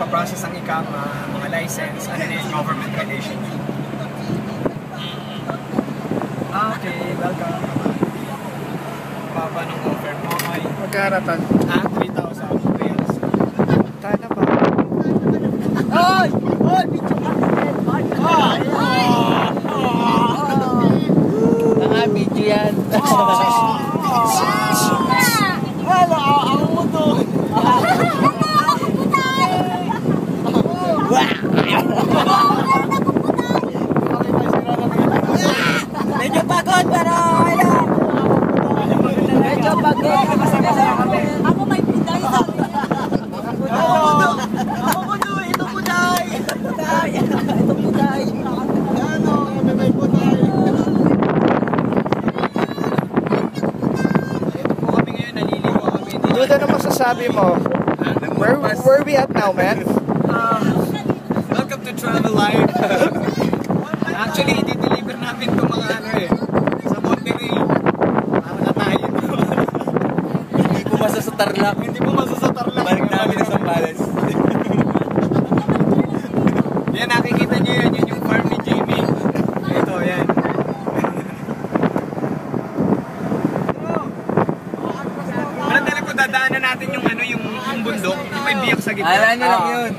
pinaprocess ang mga license, ano na yung government relations. Okay, welcome. Baba ng offer mo ay... Magkaratan. 3,000 reals. Tayo na ba? Ay! Ay! Video ka! Mga video yan. Wala! Ang mo doon! Medyo pagod pero wala. Medyo pagod. Ako may puday sa Ako mo doon! Ito puday! Ito puday. Ano? May puday! Ito po kami ngayon, naliligo kami. Dude, ano masasabi mo? Where we at now, man? Welcome to Travel Life. Actually, i-deliver namin itong mga ano sa Monterey. Para na tayo. Hindi po masasatar lang. Hindi po masasatar lang. Balik namin sa Sambales. Yan, nakikita nyo yan. Yun yung farm ni Jamie. Ito, yan. Walang talaga dadaanan natin yung bundok. Yung may biyak sa gitna. Alam nyo lang yun.